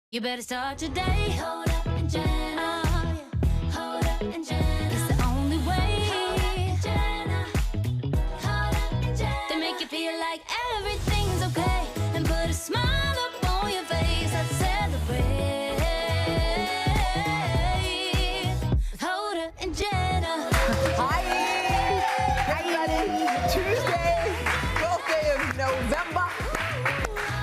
You better start today. Hoda and Jenna. Hoda and Jenna. It's the only way. Hoda and Jenna. Hoda and Jenna. They make you feel like everything's okay and put a smile up on your face. Let's celebrate. Hoda and Jenna. Hi. Tuesday, 12th day of November.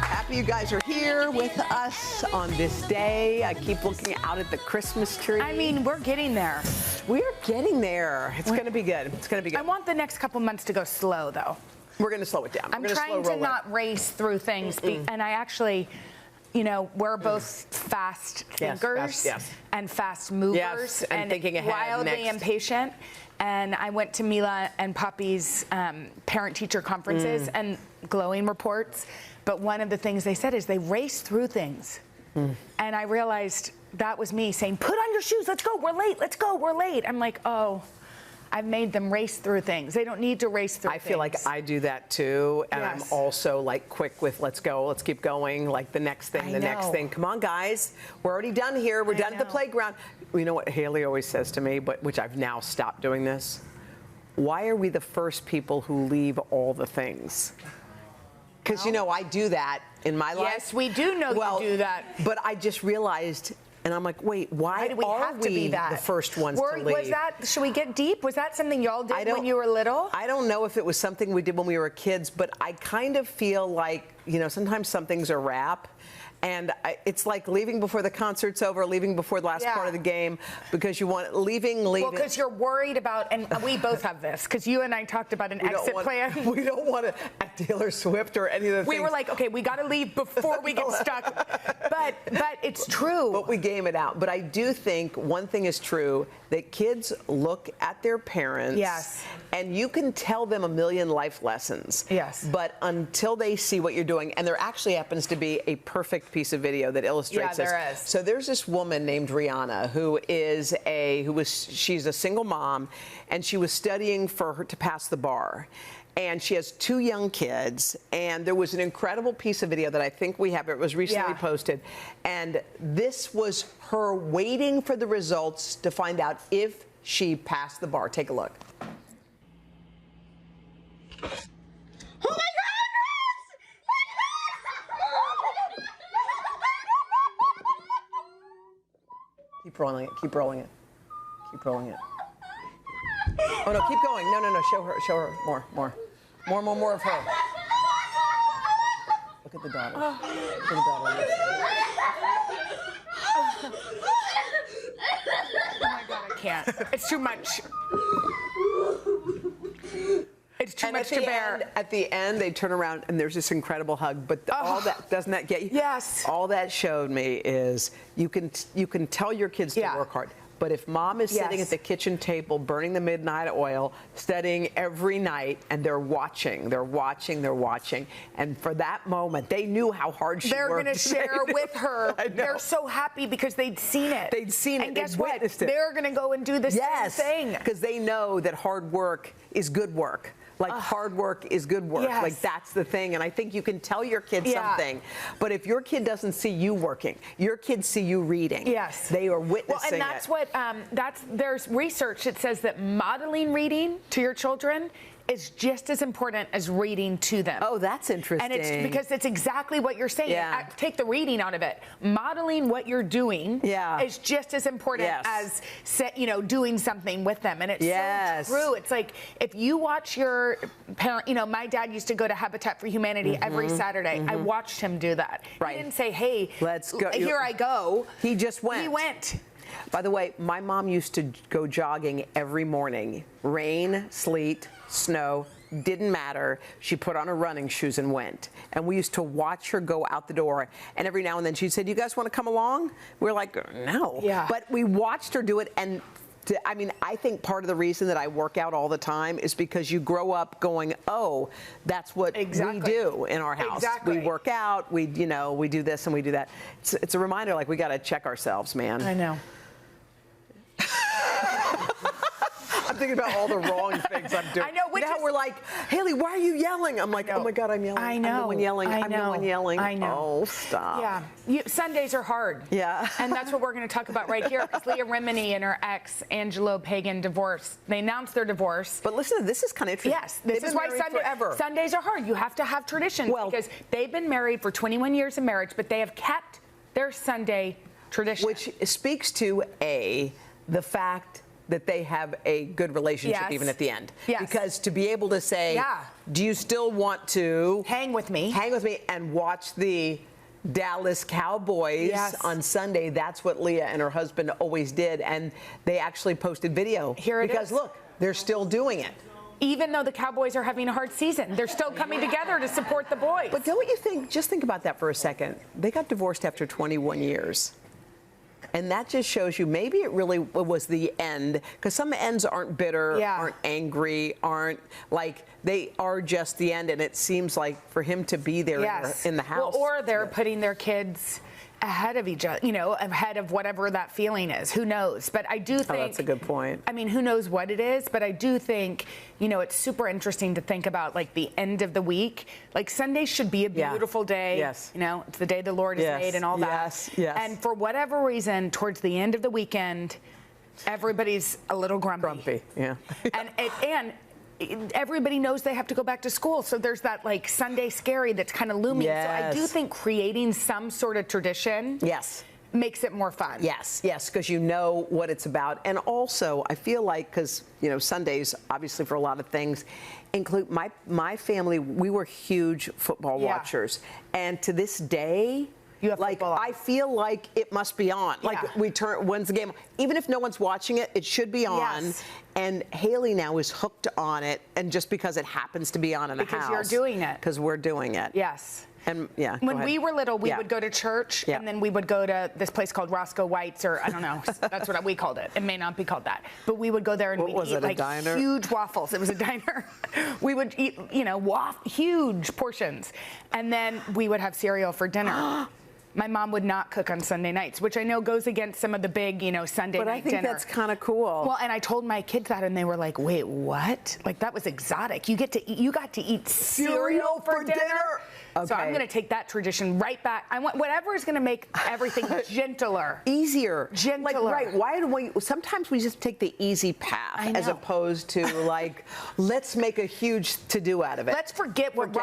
Happy you guys are here with us on this day. I keep looking out at the Christmas tree. I mean, we're getting there. We're getting there. It's going to be good. It's going to be good. I want the next couple months to go slow, though. We're going to slow it down. I'm trying to not race through things. And I actually, you know, we're both fast thinkers and fast movers. Yes, and thinking ahead. Wildly impatient. And I went to Mila and Poppy's parent-teacher conferences and glowing reports. But one of the things they said is they race through things. And I realized that was me saying, put on your shoes, let's go, we're late, let's go, we're late. I'm like, oh, I've made them race through things. They don't need to race through things. I feel like I do that too. And I'm also like quick with let's go, let's keep going, like the next thing, next thing. Come on, guys, we're already done here. We're done at the playground. You know what Haley always says to me, but which I've now stopped doing this? Why are we the first people who leave all the things? Because, you know, I do that in my life. Yes, we do know you do that. But I just realized, and I'm like, wait, why do we have to be the first ones to leave? Was that, should we get deep? Was that something y'all did when you were little? I don't know if it was something we did when we were kids, but I kind of feel like, you know, sometimes some things are rap. And it's like leaving before the concert's over, leaving before the last part of the game, because you want leaving. Well, because you're worried about, and we both have this, because you and I talked about an exit plan. We don't want to act Taylor Swift or any of the things. We were like, okay, we got to leave before we get stuck. But it's true. But we game it out. But I do think one thing is true, that kids look at their parents. Yes. And you can tell them a million life lessons. Yes. But until they see what you're doing, and there actually happens to be a perfect piece of video that illustrates this. There is. So there's this woman named Rihanna she's a single mom, and she was studying for her to pass the bar. And she has 2 young kids, and there was an incredible piece of video that I think we have. It was recently posted, and this was her waiting for the results to find out if she passed the bar. Take a look. Oh my God! Keep rolling it. Keep rolling it. Keep rolling it. Oh no! Keep going. No. Show her. More of her. Look at the daughter. Look at the daughter. Oh my God, I can't. It's too much. It's too much to bear. At the end, they turn around and there's this incredible hug. But all that, doesn't that get you? Yes. All that showed me is you can tell your kids to work hard. But if mom is sitting at the kitchen table, burning the midnight oil, studying every night, and they're watching, and for that moment, they knew how hard she worked. They're going to share with her. They're so happy because they'd seen it. And guess what? They're going to go and do the same thing. Because they know that hard work is good work. Like hard work is good work. Yes. Like that's the thing. And I think you can tell your kid something. But if your kid doesn't see you working, your kids see you reading. Yes. They are witnessing Well, and that's what, there's research that says that modeling reading to your children is just as important as reading to them. Oh, that's interesting. And it's because it's exactly what you're saying. Take the reading out of it. Modeling what you're doing is just as important as doing something with them. And it's so true. It's like if you watch your parent, my dad used to go to Habitat for Humanity every Saturday. I watched him do that. He didn't say, hey, let's go. Here I go. He just went. He went. By the way, my mom used to go jogging every morning. Rain, sleet, snow, didn't matter. She put on her running shoes and went. And we used to watch her go out the door. And every now and then she'd say, do you guys want to come along? We're like, no. Yeah. But we watched her do it. And I think part of the reason that I work out all the time is because you grow up going, oh, that's what we do in our house. We work out, we do this and we do that. It's a reminder, like, we got to check ourselves, man. I know. I'm thinking about all the wrong things I'm doing. I know. You know how we're like, Haley, why are you yelling? I'm like, oh my God, I'm yelling. I know. I'm the one yelling. I I'm the one yelling. I know. Oh, stop. Yeah. Sundays are hard. Yeah. And that's what we're going to talk about right here. Because Leah Remini and her ex, Angelo Pagan, divorced. They announced their divorce. But listen, this is kind of interesting. Yes. This is why Sundays are hard. You have to have traditions. Well, because they've been married for 21 years in marriage, but they have kept their Sunday tradition. Which speaks to, the fact that they have a good relationship even at the end. Yes. Because to be able to say, do you still want to hang with me and watch the Dallas Cowboys on Sunday? That's what Leah and her husband always did. And they actually posted video. Here it is. Because look, they're still doing it. Even though the Cowboys are having a hard season, they're still coming together to support the boys. But don't you think, just think about that for a second. They got divorced after 21 years. And that just shows you maybe it really was the end, because some ends aren't bitter, aren't angry, aren't like, they are just the end. And it seems like for him to be there in the house. Well, or they're putting their kids ahead of each other, ahead of whatever that feeling is. Who knows? But I do think... Oh, that's a good point. I mean, who knows what it is? But I do think, it's super interesting to think about, like, the end of the week. Like, Sunday should be a beautiful day. Yes. It's the day the Lord has made and all that. Yes, yes. And for whatever reason, towards the end of the weekend, everybody's a little grumpy. Grumpy, yeah. and everybody knows they have to go back to school, so there's that like Sunday scary that's kind of looming. So I do think creating some sort of tradition makes it more fun. Yes, because you know what it's about. And also, I feel like, because, Sundays, obviously for a lot of things, include my family, we were huge football watchers. And to this day, I feel like it must be on. Like, when's the game? Even if no one's watching it, it should be on. Yes. And Haley now is hooked on it, and just because it happens to be on in the house. Because you're doing it. Because we're doing it. Yes. And when we were little, we would go to church, and then we would go to this place called Roscoe White's, or I don't know, that's what we called it. It may not be called that, but we would go there and we'd eat like huge waffles. It was a diner. We would eat, huge portions, and then we would have cereal for dinner. My mom would not cook on Sunday nights, which I know goes against some of the big, Sunday night dinner. But I think that's kind of cool. Well, and I told my kids that, and they were like, "Wait, what? Like, that was exotic. You got to eat cereal for dinner?" Okay. So I'm going to take that tradition right back. I want whatever is going to make everything gentler, easier, gentler. Like, why do we? Sometimes we just take the easy path, as opposed to like, let's make a huge to-do out of it. Let's forget what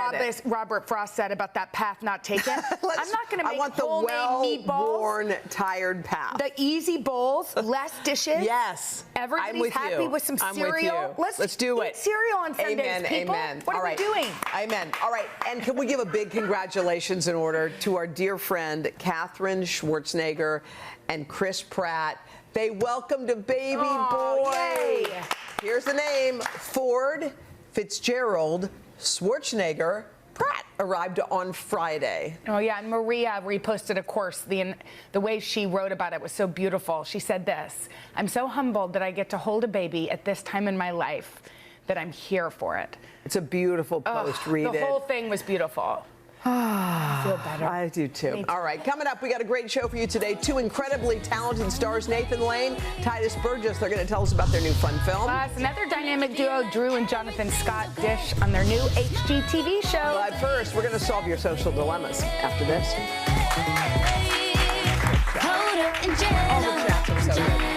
Robert Frost said about that path not taken. I'm not going to make homemade meatballs. Well-worn, tired path. The easy bowls, less dishes. Yes, everybody's happy with some cereal. Let's do it. Cereal on Sundays, people. Amen. What are we doing? Amen. All right, and can we give a big congratulations in order to our dear friend Catherine Schwarzenegger and Chris Pratt. They welcomed a baby boy. Yay. Here's the name: Ford Fitzgerald Schwarzenegger Pratt arrived on Friday. Oh yeah, and Maria reposted a course. The way she wrote about it was so beautiful. She said this: "I'm so humbled that I get to hold a baby at this time in my life, that I'm here for it." It's a beautiful post. Read it. The whole thing was beautiful. I feel better. I do too. All right, coming up, we got a great show for you today. Two incredibly talented stars, Nathan Lane, Tituss Burgess. They're going to tell us about their new fun film. Plus, another dynamic duo, Drew and Jonathan Scott, dish on their new HGTV show. But first, we're going to solve your social dilemmas after this. Hoda and Jenna. All the chats are so good.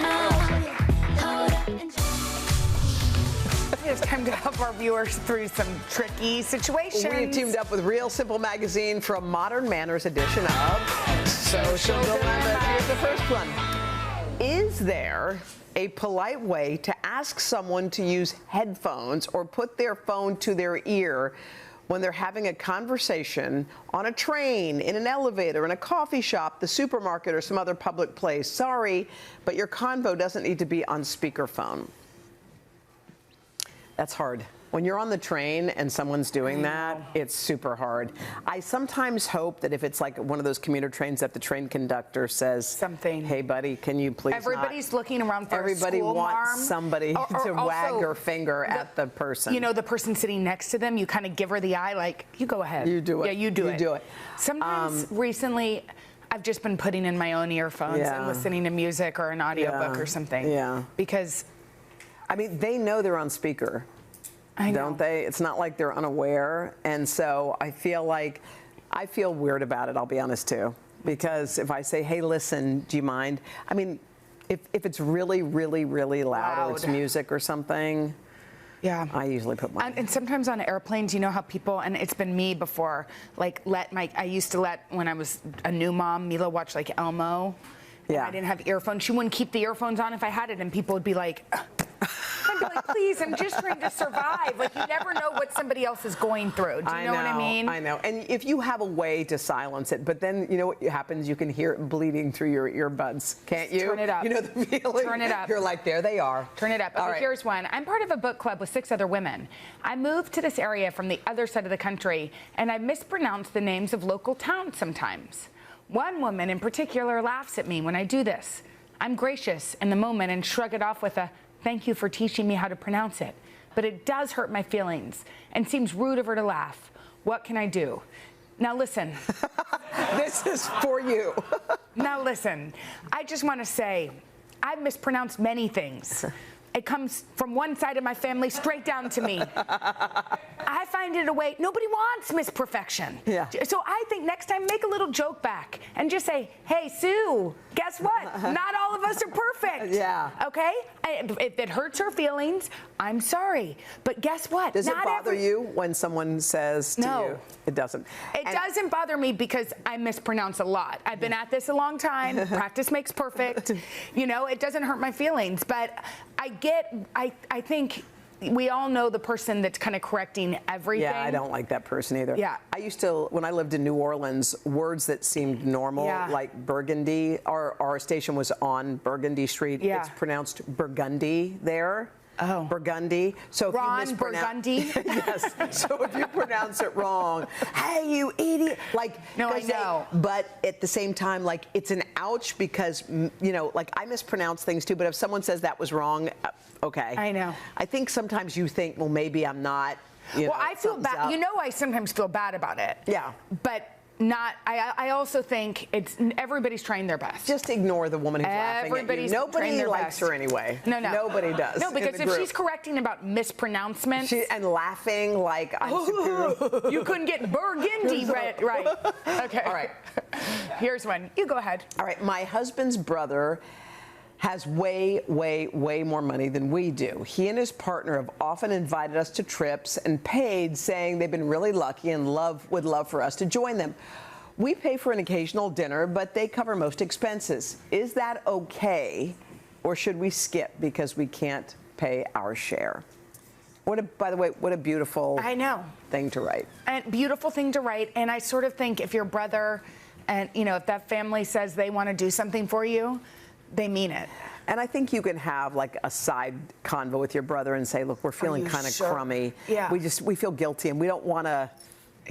It's time to help our viewers through some tricky situations. We have teamed up with Real Simple Magazine for a Modern Manners edition of Social Dilemmas. Here's the first one. Is there a polite way to ask someone to use headphones or put their phone to their ear when they're having a conversation on a train, in an elevator, in a coffee shop, the supermarket, or some other public place? Sorry, but your convo doesn't need to be on speakerphone. That's hard. When you're on the train and someone's doing that, it's super hard. I sometimes hope that if it's like one of those commuter trains that the train conductor says something, "Hey buddy, can you please Everybody's looking around for Everybody a school wants marm. somebody to wag her finger at the person. You know, the person sitting next to them, you kind of give her the eye like, you go ahead. You do it. Yeah, you do it. You do it. Sometimes recently, I've just been putting in my own earphones and listening to music or an audiobook or something. Yeah. Because I mean, they know they're on speaker, don't they? It's not like they're unaware. And so I feel weird about it, I'll be honest too. Because if I say, hey, listen, do you mind? I mean, if it's really, really, really loud, or it's music or something, yeah, I usually put my... And sometimes on airplanes, you know how people, and it's been me before, like I used to let, when I was a new mom, Mila watch like Elmo. Yeah. I didn't have earphones. She wouldn't keep the earphones on if I had it, and people would be like... I'd be like, please, I'm just trying to survive. Like, you never know what somebody else is going through. Do you know what I mean? I know. And if you have a way to silence it, but then you know what happens? You can hear it bleeding through your earbuds, can't you? Turn it up. You know the feeling? Turn it up. You're like, there they are. Turn it up. Okay, right. Here's one. I'm part of a book club with 6 other women. I moved to this area from the other side of the country, and I mispronounce the names of local towns sometimes. One woman in particular laughs at me when I do this. I'm gracious in the moment and shrug it off with a, thank you for teaching me how to pronounce it. But it does hurt my feelings and seems rude of her to laugh. What can I do? Now listen. This is for you. Now listen, I just want to say, I've mispronounced many things. It comes from one side of my family straight down to me. I find it a way, nobody wants misperfection. Yeah. So I think next time, make a little joke back and just say, hey, Sue, guess what? Not all of us are perfect. Yeah. Okay? If it hurts her feelings, I'm sorry. But guess what? Does it bother you when someone says to you? It doesn't. It doesn't bother me because I mispronounce a lot. I've been at this a long time. Practice makes perfect. You know, it doesn't hurt my feelings. But I think we all know the person that's kind of correcting everything. Yeah, I don't like that person either. Yeah. I used to, when I lived in New Orleans, words that seemed normal, like Burgundy, our station was on Burgundy Street. Yeah. It's pronounced Burgundy there. Oh. Burgundy. So if Ron you mispronounce Burgundy? Yes. So if you pronounce it wrong, hey, you idiot. Like, no, I know. But at the same time, like, it's an ouch because, you know, like, I mispronounce things too, but if someone says that was wrong, okay. I know. I think sometimes you think, well, maybe I'm not. You know, I feel bad. You know, I sometimes feel bad about it. Yeah. But I also think everybody's trying their best. Just ignore the woman who's laughing at you. Nobody likes her anyway. No. Nobody does. No, because if she's correcting about mispronouncements. And laughing like I'm superior. You couldn't get Burgundy right. Okay. All right. Here's one. You go ahead. All right. My husband's brother has way, way, way more money than we do. He and his partner have often invited us to trips and paid, saying they've been really lucky and would love for us to join them. We pay for an occasional dinner, but they cover most expenses. Is that okay, or should we skip because we can't pay our share? By the way, what a beautiful thing to write. And beautiful thing to write. And I sort of think if your brother and, you know, if that family says they want to do something for you, they mean it. And I think you can have like a side convo with your brother and say, look, we're feeling kind of crummy. Yeah. We feel guilty and we don't want to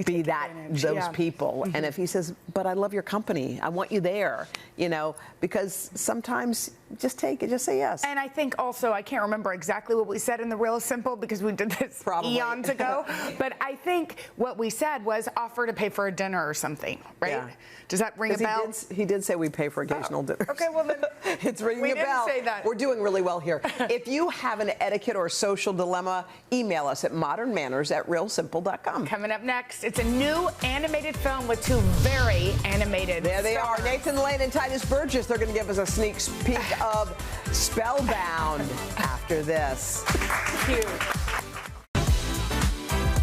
be those people. Mm-hmm. And if he says, but I love your company, I want you there, you know, because sometimes just take it, just say yes. And I think also, I can't remember exactly what we said in the Real Simple because we did this eons ago, but I think what we said was offer to pay for a dinner or something, right? Yeah. Does that ring a bell? He did say we pay for occasional dinners. Okay, well then it's ringing a bell. We didn't say that. We're doing really well here. If you have an etiquette or social dilemma, email us at modernmanners@realsimple.com. Coming up next, it's a new animated film with 2 very animated There they are, Nathan Lane and Tituss Burgess. They're going to give us a sneak peek of Spellbound after this. Cute.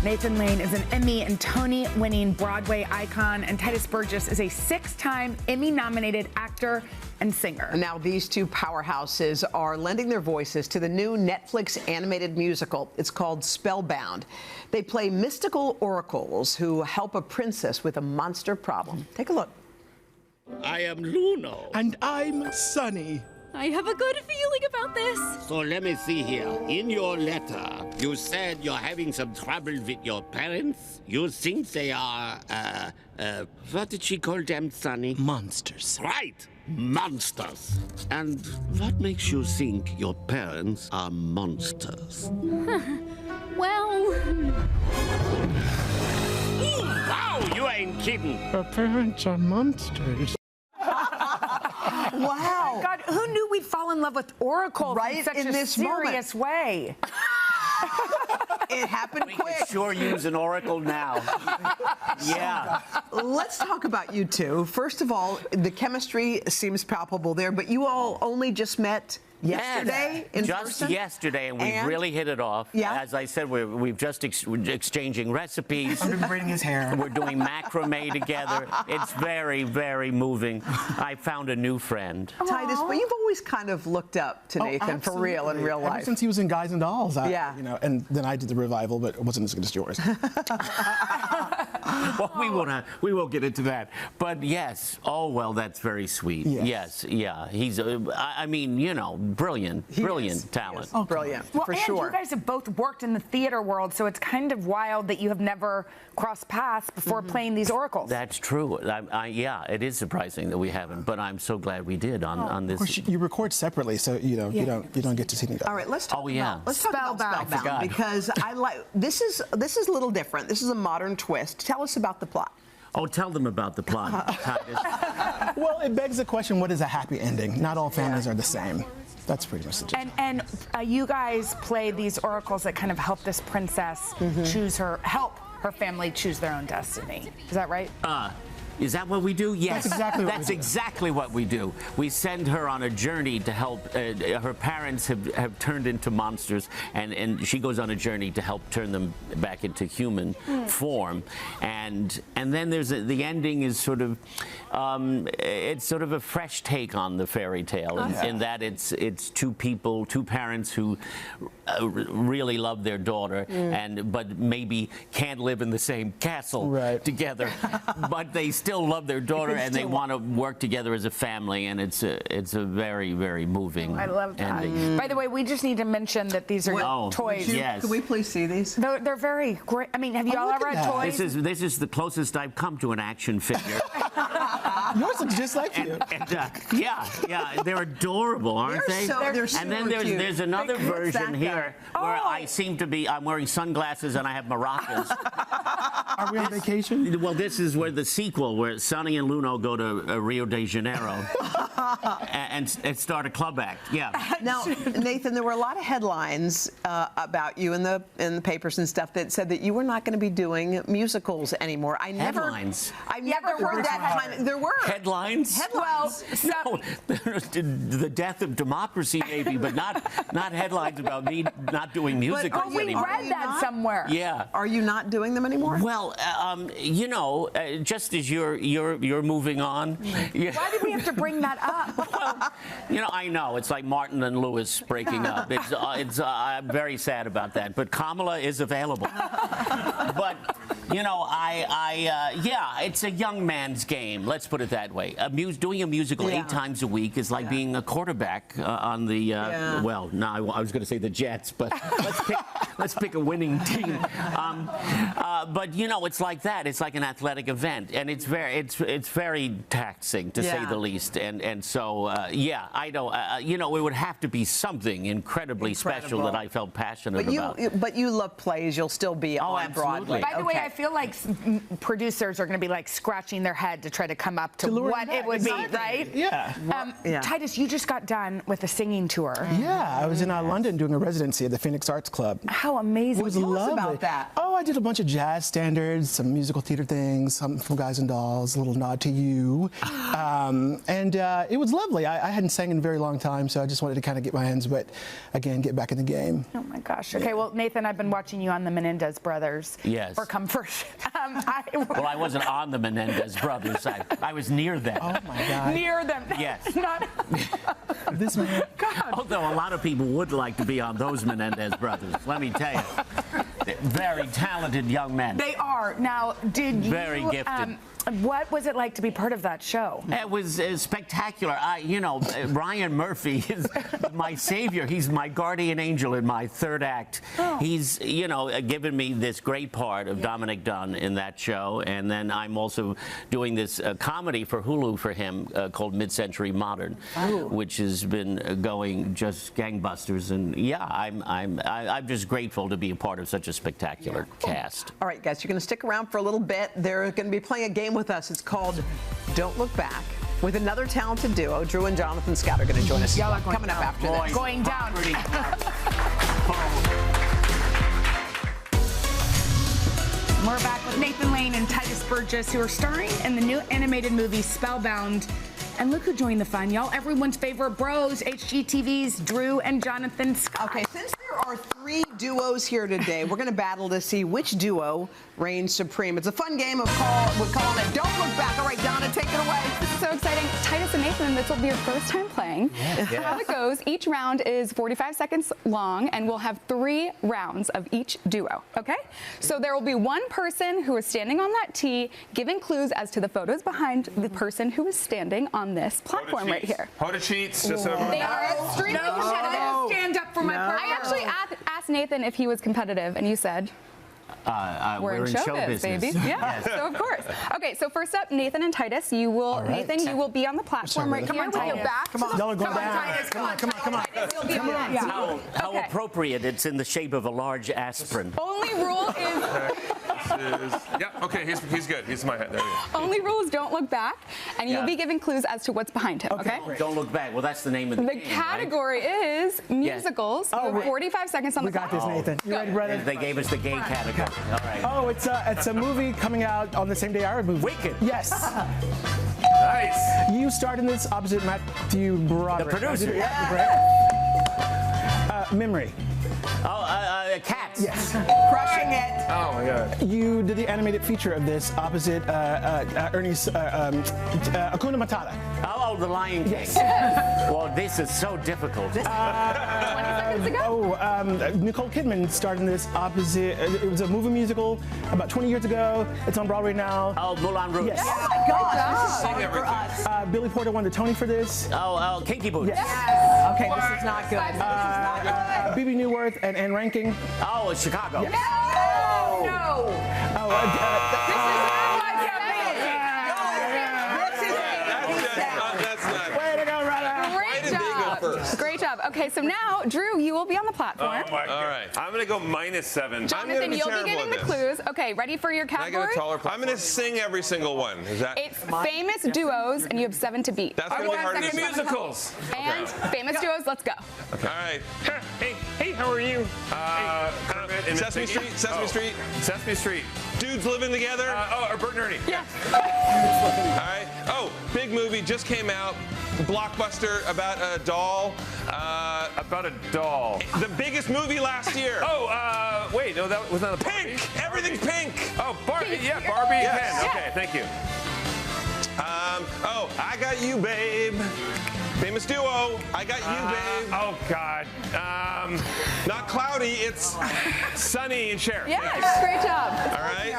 Nathan Lane is an Emmy and Tony-winning Broadway icon, and Tituss Burgess is a 6-time Emmy-nominated actor and singer. Now, these 2 powerhouses are lending their voices to the new Netflix animated musical. It's called Spellbound. They play mystical oracles who help a princess with a monster problem. Take a look. I am Luno. And I'm Sunny. I have a good feeling about this. So let me see here. In your letter, you said you're having some trouble with your parents. You think they are, what did she call them, Sonny? Monsters. Right, monsters. And what makes you think your parents are monsters? Well... Wow, you ain't kidding. Our parents are monsters. Wow. God, who knew we'd fall in love with oracles in such a serious way? It happened quick. We could sure use an oracle now. Yeah. Let's talk about you two. First of all, the chemistry seems palpable there, but you all only just met yesterday in just person? yesterday, and we really hit it off. Yeah. As I said, we've just exchanging recipes. I've been braiding his hair. We're doing macrame together. It's very, very moving. I found a new friend. Titus, but you've always kind of looked up to Nathan for real in real life. Ever since he was in Guys and Dolls. Yeah. And then I did the revival, but it wasn't as good as yours. Well, we won't get into that. But yes, oh well, that's very sweet. Yes, yeah. He's, I mean, you know, brilliant talent. Oh, brilliant, well, for and sure. you guys have both worked in the theater world, so it's kind of wild that you have never crossed paths before playing these oracles. That's true. Yeah, it is surprising that we haven't, but I'm so glad we did on this. Of course, you record separately, so you don't get to see me. All right, let's talk about Spellbound. because I like this is a little different. This is a modern twist. Tell us about the plot. Oh, tell them about the plot, Titus. Well, it begs the question: what is a happy ending? Not all families are the same. That's pretty much the gist. And you guys play these oracles that kind of help this princess help her family choose their own destiny. Is that right? Is that what we do? Yes. That's exactly what we do. That's exactly what we do. We send her on a journey to help. Her parents have turned into monsters, and she goes on a journey to help turn them back into human form. And then there's the ending is sort of it's sort of a fresh take on the fairy tale in that it's two parents who really love their daughter but maybe can't live in the same castle together, but they still love their daughter and they want to work together as a family, and it's a very, very moving. I love that. By the way, we just need to mention that these are toys. Yes. Can we please see these? They're very great. I mean, have you all ever had toys? This is the closest I've come to an action figure. Yours looks just like you. Yeah, they're adorable, aren't they? They're and then there's another version here where I'm wearing sunglasses and I have maracas. Are we on vacation? Well, this is where the sequel, where Sonny and Luno go to Rio de Janeiro and start a club act. Yeah. Now, Nathan, there were a lot of headlines about you in the papers and stuff that said that you were not going to be doing musicals anymore. Headlines? I've never heard that kind. There were headlines. Headlines. Well, no, the death of democracy, maybe, but not headlines about me not doing musicals we anymore. read that somewhere. Yeah. Are you not doing them anymore? Well, you know, just as you're moving on. Yeah. Why did we have to bring that up? Well, you know, I know it's like Martin and Lewis breaking up. I'm very sad about that. But Kamala is available. But you know, it's a young man's game. Let's put it that way. Doing a musical 8 times a week is like being a quarterback on the. Well, no, I was going to say the Jets, but let's pick a winning team. But you know, it's like that. It's like an athletic event, and it's very taxing to say the least. And so I don't. You know, it would have to be something incredibly special that I felt passionate about. But you love plays. You'll still be on Broadway. By the way, I feel like producers are going to be like scratching their head to try to come up to what it would be, right? Yeah. Titus, you just got done with a singing tour. Yeah, I was in London doing a residency at the Phoenix Arts Club. How amazing! It was Tell lovely. us about that. Oh, I did a bunch of jazz standards, some musical theater things, some from Guys and Dolls, a little nod to you, and it was lovely. I hadn't sang in a very long time, so I just wanted to kind of get my hands wet again, get back in the game. Oh my gosh. Okay, well, Nathan, I've been watching you on the Menendez Brothers. Yes. For comfort. Well, I wasn't on the Menendez Brothers. I was near them. Oh my God. Near them. Yes. Not. This man. God. Although a lot of people would like to be on those Menendez Brothers, let me tell you. They're very talented young men. They are. Now, did you... Very gifted. What was it like to be part of that show? It was spectacular. You know, Ryan Murphy is my savior. He's my guardian angel in my third act. Oh. He's, you know, given me this great part of Dominic Dunn in that show. And then I'm also doing this comedy for Hulu for him called Mid-Century Modern, which has been going just gangbusters. And yeah, I'm just grateful to be a part of such a spectacular cast. All right, guys, you're going to stick around for a little bit. They're going to be playing a game with us. It's called Don't Look Back. with another talented duo. Drew and Jonathan Scott are going to join us. Coming up after this. Going down. We're back with Nathan Lane and Tituss Burgess, who are starring in the new animated movie Spellbound. And look who joined the fun, y'all. Everyone's favorite bros, HGTV's Drew and Jonathan Scott. Okay, since there are 3 duos here today, we're going to battle to see which duo reigns supreme. It's a fun game of we're calling it Don't Look Back. All right, Donna, take it away. This is so exciting. Tituss and Nathan, this will be your first time playing. How it goes, each round is 45 seconds long, and we'll have 3 rounds of each duo, okay? So there will be one person who is standing on that tee giving clues as to the photos behind the person who is standing on this platform right here. Hoda cheats, just so They are extremely competitive. Stand up for my partner. I actually asked Nathan if he was competitive, and you said... we're in show business, baby. Yeah, Yes. so of course. Okay, so first up, Nathan and Tituss, you will, Nathan, you will be on the platform right here with your back. Come on, y'all are going down. Come on. How appropriate. It's in the shape of a large aspirin. Only rule is... Yeah, okay, he's good. He's in my head. There you go. Only rule is don't look back, and you'll be giving clues as to what's behind him, okay? Don't look back. Well, that's the name of the game, category is musicals. Oh, you have 45 seconds on the clock. We got this, Nathan. You ready, brother? They gave us the gay category. All right. Oh, it's a movie coming out on the same day our movie. Wicked. Yes. Nice. You starred in this opposite Matthew Broderick. The producer. Memory. Cats. Yes. Crushing it. Oh my God. You did the animated feature of this opposite Ernie's Hakuna Matata. Oh, The Lion King. Yes. Well, this is so difficult. 20 seconds ago. Nicole Kidman starred in this opposite. It was a movie musical about 20 years ago. It's on Broadway now. Oh, Moulin Rouge. Yes. Oh my gosh, this is hard for us. Billy Porter won the Tony for this. Oh, Kinky Boots. Yes. Okay, this is not good. Bebe Neuwirth and Anne Rankin. Oh, it's Chicago. Yes. No. That's not. Way to go, brother. Great job. Great job. Okay, so now, Drew, you will be on the platform. All right. I'm going to go -7. Jonathan, you'll be giving the clues. Okay, ready for your category? I'm going to sing every single one. Is that? It's famous duos, and you have 7 to beat. That's going to be hard to do. musicals. And famous duos, let's go. Okay. All right. Hey, how are you? Sesame Street. Sesame Street. Dudes living together. Or Bert and Ernie. Yeah. All right. Oh, big movie just came out. Blockbuster about a doll. About a doll. The biggest movie last year. Oh, wait, no, that was not a Pink. Everything's pink. Oh, Barbie. Yeah, Barbie and Yes. Ken. Okay, thank you. Oh, I Got You, Babe. Famous duo. I Got You, Babe. Oh God. Not Cloudy. It's Sunny and Cher. Yes, great job. all right.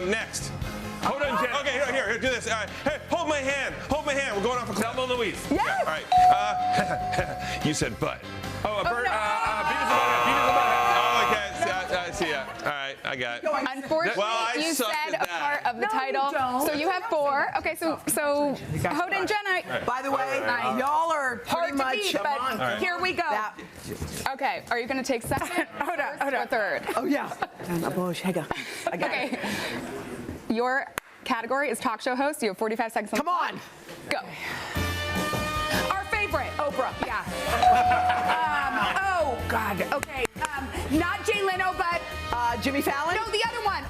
Next. Hoda and Jenna. Okay, here, do this. All right. Hey, hold my hand. We're going off a cliff. Thelma and Louise. Yes. All right. You said butt. Oh, Bert. no. Beavis and Butthead. Oh, okay. I see ya. All right, I got it. Unfortunately, Well, I you sucked said at a that. part of the title. don't. So you have 4. Okay, so Hoda and Jenna. By the way, y'all are pretty Hard to much beat, but here we go. that. Okay, are you going to take second? Hold on. Or third? Oh yeah. I got Okay. it. Your category is talk show host. You have 45 seconds. Come on. Go. Our favorite, Oprah. Yeah. Oh God. Okay. Not Jay Leno, but Jimmy Fallon. no, the other one.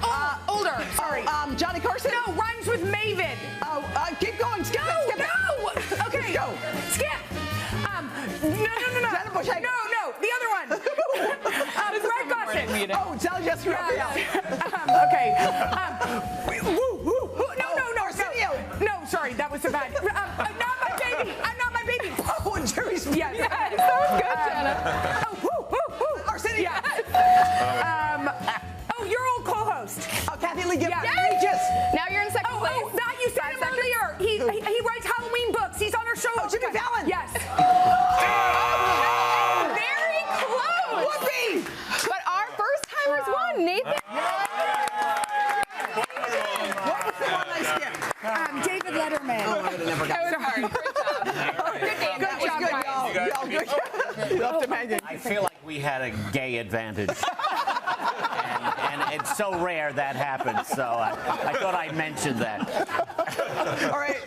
Older. Sorry. Johnny Carson. No, rhymes with Maven. Oh, keep going. Skip it. Skip it. No. Okay. Go. Skip. No. Jenna Bush Hager. No. The other one. Greg Gosson. Oh, Sally Jessica Raphael. Okay. No. Arsenio. No, sorry, that was so bad. I'm not my baby. I'm not my baby. Oh, and Jerry Smith. Yes. That was good, Jenna. Arsenio. Your old co-host. Oh, Kathy Lee Gifford. Yeah. Regis. Now you're in second place. That you said him earlier. He writes Halloween books. He's on our show. Oh, Jimmy Fallon. Yes. Very close. Whoopi. But our first timers won. Nathan. What was the one I skipped? David Letterman. I would have never got That was hard. Good job. Good game. That was good, y'all. Good. You left him hanging. I feel like we had a gay advantage. and it's so rare that happens, so I thought I'd mention that. All right.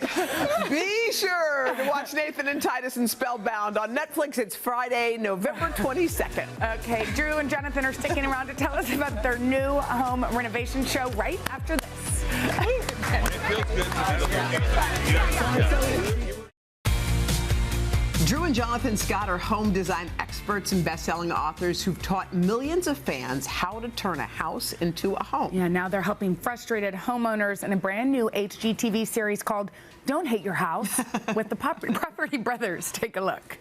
Be sure to watch Nathan and Tituss and Spellbound on Netflix. It's Friday, November 22nd. Okay, Drew and Jonathan are sticking around to tell us about their new home renovation show right after this. Drew and Jonathan Scott are home design experts and best-selling authors who've taught millions of fans how to turn a house into a home. Yeah, now they're helping frustrated homeowners in a brand new HGTV series called Don't Hate Your House with the Property Brothers. Take a look.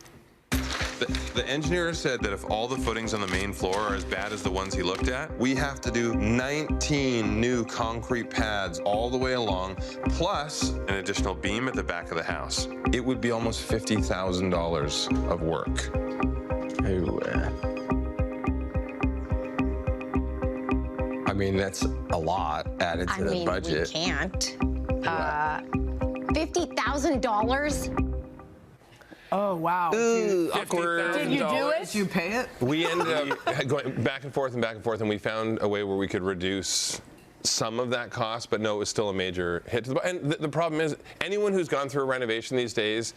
The engineer said that if all the footings on the main floor are as bad as the ones he looked at, we have to do 19 new concrete pads all the way along, plus an additional beam at the back of the house. It would be almost $50,000 of work. I mean, that's a lot added to the budget. We can't. $50,000? Oh, wow. Ooh, awkward. Did you do it? Did you pay it? We ended up going back and forth, and we found a way where we could reduce some of that cost, but no, it was still a major hit to the budget. And the problem is, anyone who's gone through a renovation these days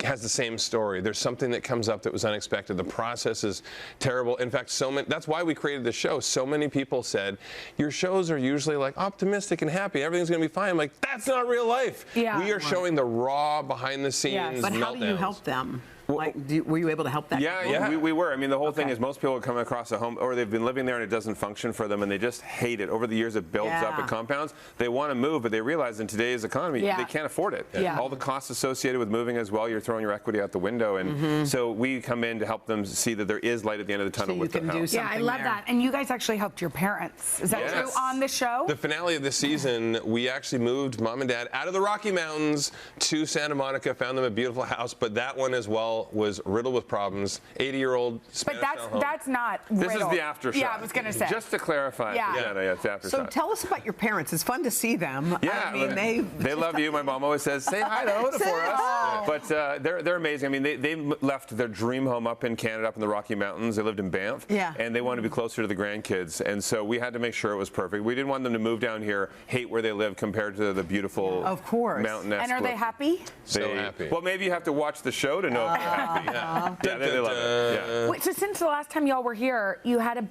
has the same story. There's something that comes up that was unexpected. The process is terrible. In fact, that's why we created the show. So many people said, your shows are usually like optimistic and happy. Everything's going to be fine. I'm like, that's not real life. Yeah. We are showing the raw behind the scenes But how meltdowns. do you help them? Like, were you able to help that? Yeah, we were. I mean, the whole thing is most people come across a home, or they've been living there and it doesn't function for them, and they just hate it. Over the years, it builds up at compounds. They want to move, but they realize in today's economy, they can't afford it. Yeah. All the costs associated with moving as well, you're throwing your equity out the window. And so we come in to help them see that there is light at the end of the tunnel with their house. Yeah, I love that. And you guys actually helped your parents. Is that true on the show? The finale of this season, we actually moved Mom and Dad out of the Rocky Mountains to Santa Monica, found them a beautiful house, but that one as well was riddled with problems. 80-year-old Spanish But that's not This riddled. is the aftershock. Yeah, I was going to say. Just to clarify. Yeah. It's the aftershock. So tell us about your parents. It's fun to see them. Yeah, I mean, they love you. My mom always says, say hi to Hoda for us. But they're amazing. I mean, they left their dream home up in Canada, up in the Rocky Mountains. They lived in Banff. Yeah. And they wanted to be closer to the grandkids. And so we had to make sure it was perfect. We didn't want them to move down here, hate where they live compared to the beautiful mountain-esque. And are they happy? So happy. Well, maybe you have to watch the show to know if they're happy. Yeah, they love it. Yeah. Wait, so since the last time y'all were here, you had a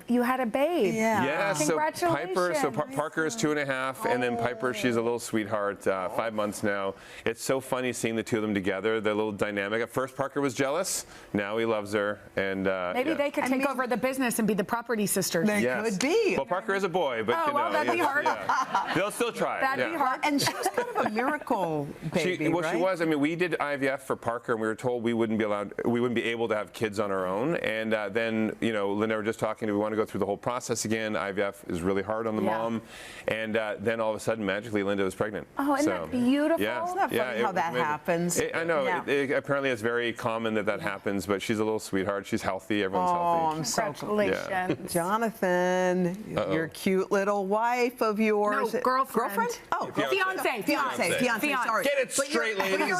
babe. Yeah. Congratulations. So Parker is 2.5, and then Piper, she's a little sweetheart, 5 months now. It's so funny seeing the two of them together. They're a little dynamic. At first, Parker was jealous. Now he loves her, and maybe they could take over the business and be the property sisters. They could be. Well, Parker is a boy, but that'd be hard. They'll still try. That'd be hard. And she was kind of a miracle baby, right? She was. I mean, we did IVF for Parker, and we were told we wouldn't be able to have kids on our own. And then, Linda, we're just talking, we want to go through the whole process again. IVF is really hard on the mom. And then all of a sudden, magically, Linda was pregnant. Oh, isn't that beautiful? Yeah. Isn't that funny how that happens? I know. Yeah. Apparently, it's very common that happens, but she's a little sweetheart. She's healthy. Everyone's healthy. Congratulations. Jonathan, your cute little wife of yours. No, girlfriend. Oh, Fiance. Sorry. Get it straight, ladies.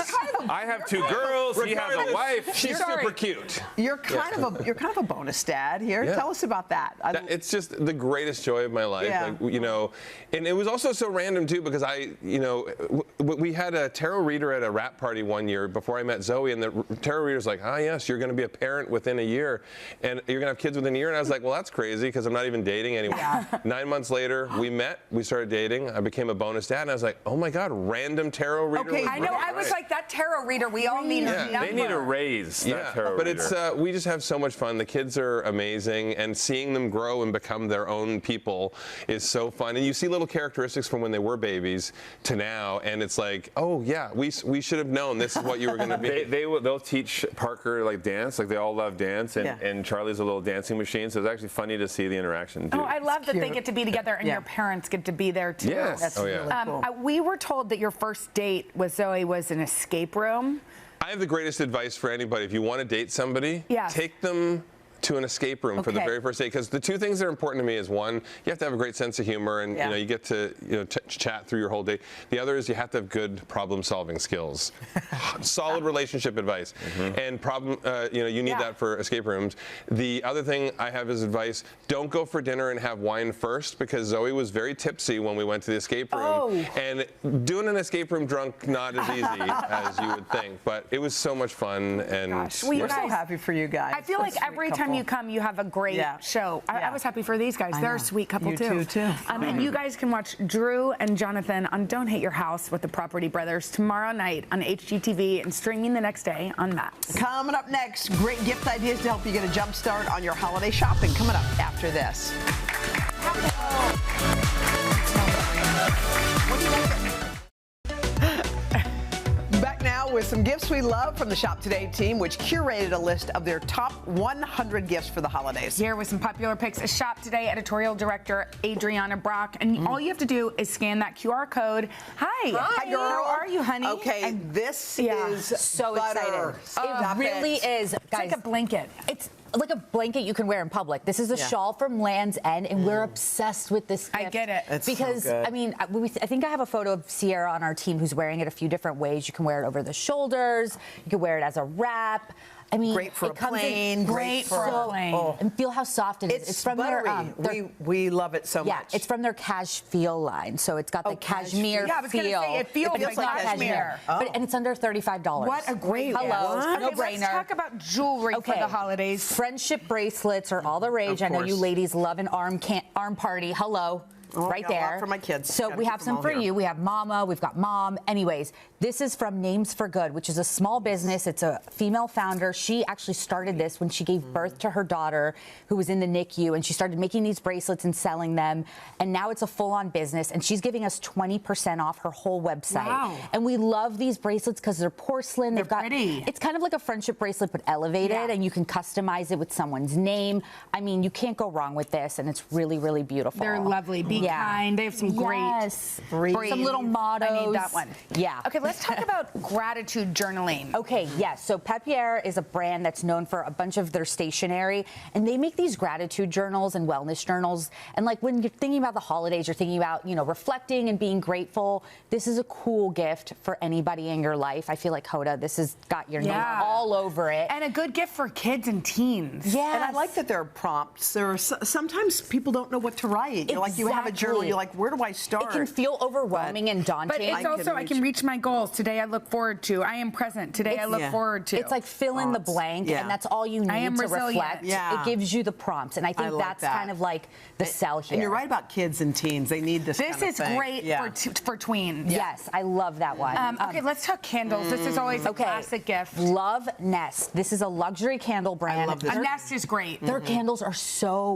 I have 2 girls. He has a wife. She's super cute. You're kind of a bonus dad here. Yeah. Tell us about that. It's just the greatest joy of my life. Yeah. And it was also so random too because we had a tarot reader at a wrap party one year before I met Zoe, and the tarot reader's like, yes, you're going to be a parent within a year, and you're going to have kids within a year. And I was like, well, that's crazy because I'm not even dating anyone. Yeah. 9 months later, we met, we started dating. I became a bonus dad, and I was like, oh my God, random tarot reader. Okay, I know. I was like, that tarot reader. We all need a number. They need a raise. But it's we just have so much fun. The kids are amazing, and seeing them grow and become their own people is so fun. And you see little characteristics from when they were babies to now, and it's like, oh yeah, we should have known this is what you were going to be. They'll teach Parker dance, they all love dance, and Charlie's a little dancing machine. So it's actually funny to see the interaction. Oh, I love that they get to be together and your parents get to be there too. Yes. That's really cool. We were told that your first date with Zoe was an escape room. I have the greatest advice for anybody. If you want to date somebody, take them to an escape room for the very first day, because the two things that are important to me is, one, you have to have a great sense of humor, and you know, you get to chat through your whole day. The other is you have to have good problem-solving skills, solid relationship advice, and you need that for escape rooms. The other thing I have as advice: don't go for dinner and have wine first, because Zoe was very tipsy when we went to the escape room, and doing an escape room drunk not as easy as you would think, but it was so much fun. And we're so happy for you guys. I feel like every time you come, you have a great show. I was happy for these guys. They're a sweet couple too. And you guys can watch Drew and Jonathan on Don't Hate Your House with the Property Brothers tomorrow night on HGTV and streaming the next day on Max. Coming up next, great gift ideas to help you get a jump start on your holiday shopping. Coming up after this. Back now with some gifts we love from the Shop Today team, which curated a list of their top 100 gifts for the holidays. Here with some popular picks, a Shop Today editorial director, Adriana Brock. And all you have to do is scan that QR code. Hi. Hi, girl. How are you, honey? Okay, and this is so butter. Excited. It really is. It's like a blanket. It's like a blanket you can wear in public. This is a shawl from Land's End, and we're obsessed with this gift. I get it. It's because, so good. I mean, I think I have a photo of Sierra on our team who's wearing it a few different ways. You can wear it over the shoulders. You can wear it as a wrap. I mean, great for it a comes plane. in Great for a plane. And feel how soft it is. It's from buttery. We love it so much. Yeah, it's from their Cashfeel line, so it's got the cashmere Yeah, I was gonna say, it feels it's like not cashmere. and it's under $35. What a great Hello, gift. no Okay, brainer. let's talk about jewelry for the holidays. Friendship bracelets are all the rage. I know you ladies love an arm party. Hello. Right there. A lot for my kids. So Gotta we keep have them some all for here. you. We have Mama. We've got Mom. Anyways, this is from Names for Good, which is a small business. It's a female founder. She actually started this when she gave birth to her daughter, who was in the NICU, and she started making these bracelets and selling them. And now it's a full-on business, and she's giving us 20% off her whole website. Wow. And we love these bracelets because they're porcelain. They've got pretty. It's kind of like a friendship bracelet, but elevated, and you can customize it with someone's name. I mean, you can't go wrong with this, and it's really, really beautiful. They're lovely. Be kind. They have some great, some little mottos. I need that one. Yeah. Okay, let's talk about gratitude journaling. Okay, yes. So Pepier is a brand that's known for a bunch of their stationery, and they make these gratitude journals and wellness journals. And like when you're thinking about the holidays, you're thinking about, reflecting and being grateful. This is a cool gift for anybody in your life. I feel like, Hoda, this has got your name all over it. And a good gift for kids and teens. Yeah. And I like that there are prompts. There are sometimes people don't know what to write. Like you have a journal, you're like, where do I start? It can feel overwhelming and daunting. But it's also, I can reach my goals. Today I look forward to. I am present. Today I look forward to. It's like fill in the blank, and that's all you need to reflect. Yeah. It gives you the prompts, and I think that's kind of like the sell here. And you're right about kids and teens. They need this kind of thing. This is great for tweens. Yes, I love that one. Okay, let's talk candles. This is always a classic gift. Love Nest. This is a luxury candle brand. I love this. A Nest is great. Their candles are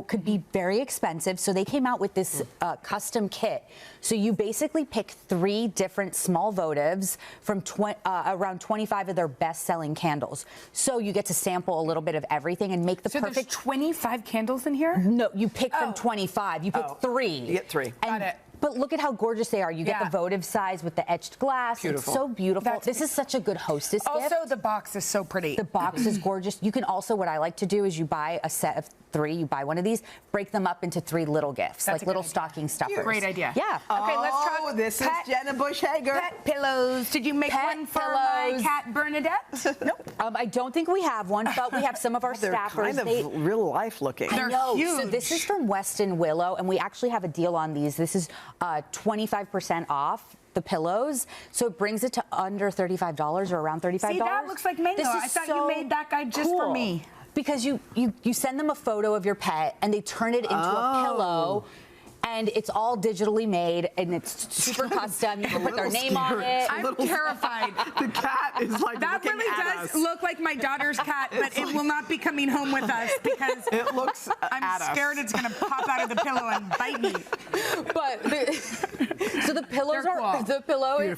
could be very expensive, so they came out with this custom kit. So you basically pick 3 different small votives from around 25 of their best-selling candles. So you get to sample a little bit of everything and make the perfect. There's 25 candles in here? No, you pick from 25. You pick 3. You get 3. Got it. But look at how gorgeous they are. You get the votive size with the etched glass. Beautiful. It's so beautiful. This is such a good hostess gift. Also, the box is so pretty. The box is gorgeous. You can also, what I like to do is you buy a set of 3. You buy one of these, break them up into 3 little gifts, like little stocking stuffers. Great idea. Yeah. Okay, let's talk. This is Jenna Bush-Hager. Pet pillows. Did you make one for my cat Bernadette? Nope. I don't think we have one, but we have some of our They're staffers. kind of real life looking. I know. huge. So this is from Weston Willow, and we actually have a deal on these. This is 25% off the pillows, so it brings it to under $35 or around $35. See, that looks like mango. I thought you made that guy just for me. Because you send them a photo of your pet, and they turn it into a pillow. And it's all digitally made, and it's super custom. You can put their name on it. I'm terrified. The cat is like that looking really at does us. look like my daughter's cat, but it will not be coming home with us because it looks. I'm scared it's going to pop out of the pillow and bite me. But so the pillows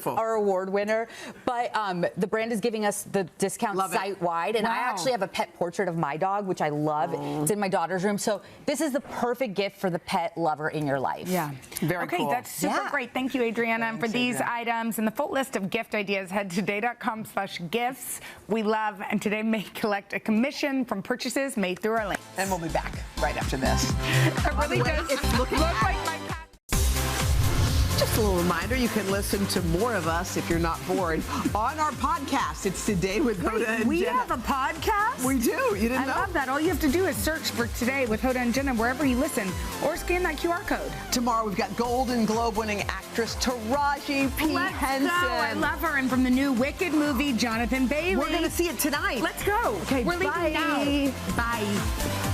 are award winner, but the brand is giving us the discount site wide, and I actually have a pet portrait of my dog, which I love. It's in my daughter's room, so this is the perfect gift for the pet lover in your your life. Yeah. Very cool. Okay, that's super great. Thank you, Adriana. And for these items and the full list of gift ideas, head to today.com/gifts. We love, and Today may collect a commission from purchases made through our links. And we'll be back right after this. It really does look like my Just a little reminder, you can listen to more of us if you're not bored on our podcast. It's Today with Hoda and Jenna. We have a podcast? We do. You didn't know? I love that. All you have to do is search for Today with Hoda and Jenna wherever you listen, or scan that QR code. Tomorrow we've got Golden Globe winning actress Taraji P. Henson. Go. I love her. And from the new Wicked movie, Jonathan Bailey. We're going to see it tonight. Let's go. Okay, we're leaving now. Bye.